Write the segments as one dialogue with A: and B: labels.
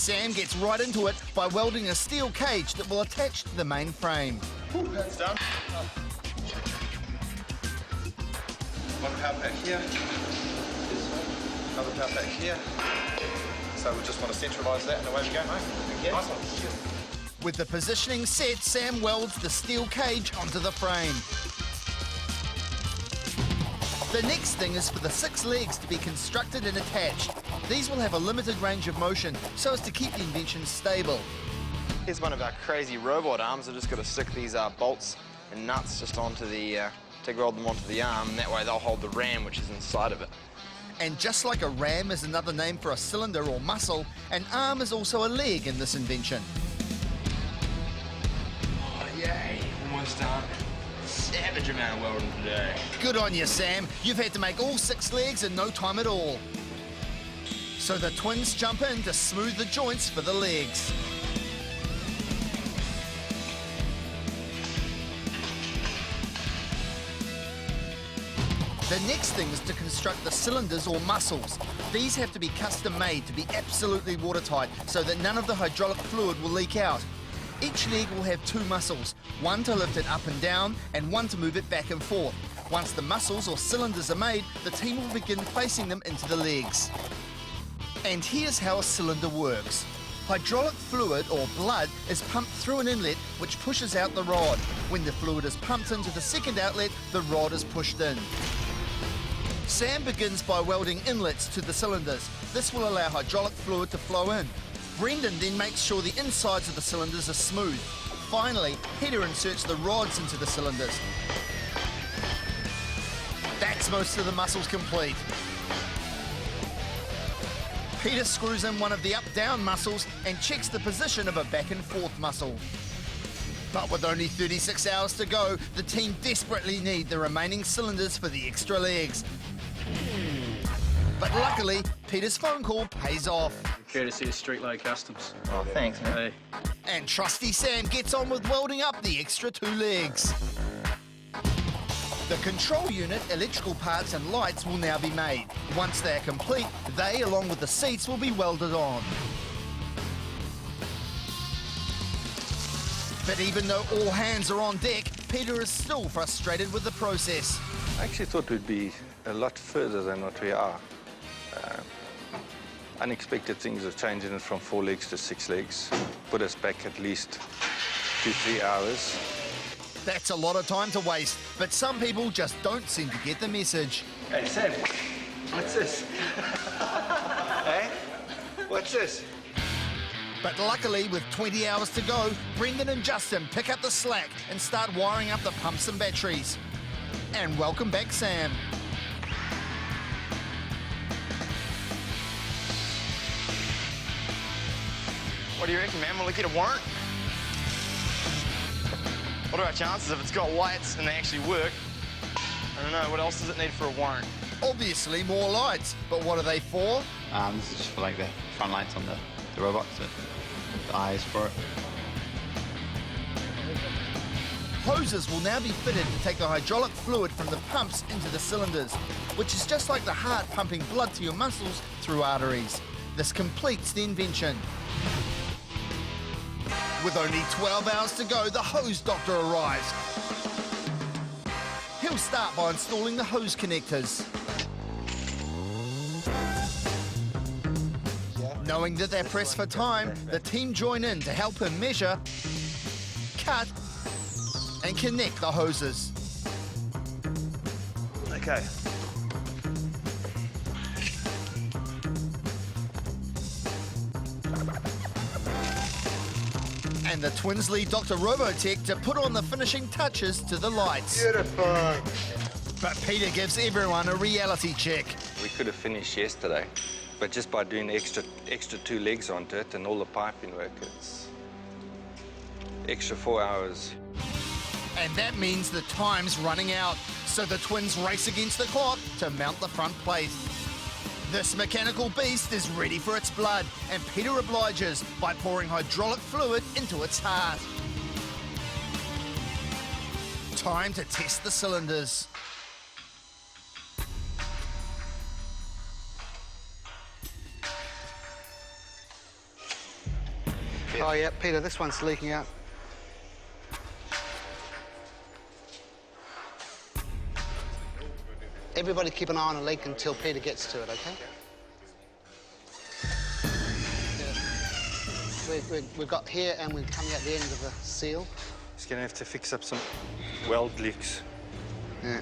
A: Sam gets right into it by welding a steel cage that will attach to the main frame.
B: That's done. One power pack here. Another power pack here. So we just want to centralise that and away we go, mate. Okay. Nice one.
A: With the positioning set, Sam welds the steel cage onto the frame. The next thing is for the 6 legs to be constructed and attached. These will have a limited range of motion so as to keep the invention stable.
C: Here's one of our crazy robot arms. I've just got to stick these bolts and nuts just onto the, to weld them onto the arm, and that way they'll hold the ram which is inside of it.
A: And just like a ram is another name for a cylinder or muscle, an arm is also a leg in this invention.
C: Oh, yay, almost done. Savage amount of welding today.
A: Good on you, Sam. You've had to make all 6 legs in no time at all. So the twins jump in to smooth the joints for the legs. The next thing is to construct the cylinders or muscles. These have to be custom made to be absolutely watertight so that none of the hydraulic fluid will leak out. Each leg will have 2 muscles, one to lift it up and down and one to move it back and forth. Once the muscles or cylinders are made, the team will begin placing them into the legs. And here's how a cylinder works. Hydraulic fluid or blood is pumped through an inlet which pushes out the rod. When the fluid is pumped into the second outlet, the rod is pushed in. Sam begins by welding inlets to the cylinders. This will allow hydraulic fluid to flow in. Brendan then makes sure the insides of the cylinders are smooth. Finally, Peter inserts the rods into the cylinders. That's most of the muscles complete. Peter screws in one of the up-down muscles and checks the position of a back-and-forth muscle. But with only 36 hours to go, the team desperately need the remaining cylinders for the extra legs. But luckily, Peter's phone call pays off.
D: Courtesy of Street Low Customs.
C: Oh, thanks, man.
D: Hey.
A: And trusty Sam gets on with welding up the extra 2 legs. The control unit, electrical parts and lights will now be made. Once they are complete, they, along with the seats, will be welded on. But even though all hands are on deck, Peter is still frustrated with the process.
E: I actually thought we'd be a lot further than what we are. Unexpected things are changing it from 4 legs to 6 legs. Put us back at least 2-3 hours.
A: That's a lot of time to waste, but some people just don't seem to get the message.
B: Hey, Sam, what's this? Hey? What's this?
A: But luckily, with 20 hours to go, Brendan and Justin pick up the slack and start wiring up the pumps and batteries. And welcome back, Sam.
C: What do you reckon, man? Will it get a warrant? What are our chances if it's got lights and they actually work? I don't know, what else does it need for a warrant?
A: Obviously more lights, but what are they for?
F: This is just for like the front lights on the robot, so the eyes for it.
A: Hoses will now be fitted to take the hydraulic fluid from the pumps into the cylinders, which is just like the heart pumping blood to your muscles through arteries. This completes the invention. With only 12 hours to go, the hose doctor arrives. He'll start by installing the hose connectors. Knowing that they're pressed for time, the team join in to help him measure, cut, and connect the hoses.
B: Okay.
A: And the twins lead Dr. Robotech to put on the finishing touches to the lights.
B: Beautiful.
A: But Peter gives everyone a reality check.
E: We could have finished yesterday, but just by doing extra 2 legs onto it and all the piping work, it's extra 4 hours.
A: And that means the time's running out, so the twins race against the clock to mount the front plate. This mechanical beast is ready for its blood, and Peter obliges by pouring hydraulic fluid into its heart. Time to test the cylinders.
G: Oh, yeah, Peter, this one's leaking out. Everybody keep an eye on a leak until Peter gets to it, OK? Yeah. We've got here and we're coming at the end of the seal.
E: He's gonna have to fix up some weld leaks.
G: Yeah.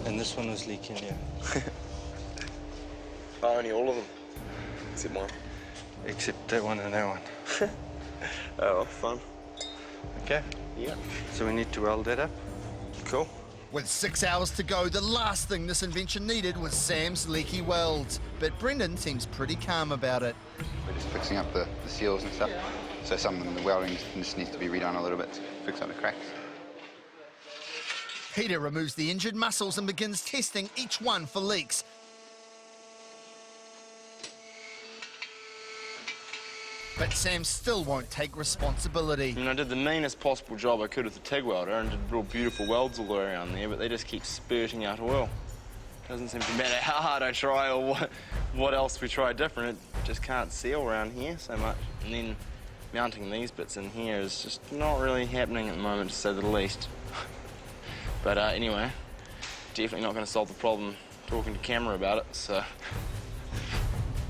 E: And this one was leaking, yeah.
C: Oh, only all of them. Except one.
E: Except that one and that one.
C: Oh, well, fun.
E: Okay.
C: Yeah.
E: So we need to weld that up.
C: Cool.
A: With 6 hours to go, the last thing this invention needed was Sam's leaky welds. But Brendan seems pretty calm about it.
F: We're just fixing up the seals and stuff. So some of the welding just needs to be redone a little bit to fix up the cracks.
A: Peter removes the injured muscles and begins testing each one for leaks. But Sam still won't take responsibility.
C: I mean, I did the meanest possible job I could with the TIG welder and did real beautiful welds all the way around there, but they just keep spurting out oil. Doesn't seem to matter how hard I try or what else we try different, it just can't seal around here so much. And then mounting these bits in here is just not really happening at the moment, to say the least. But anyway, definitely not going to solve the problem talking to camera about it, so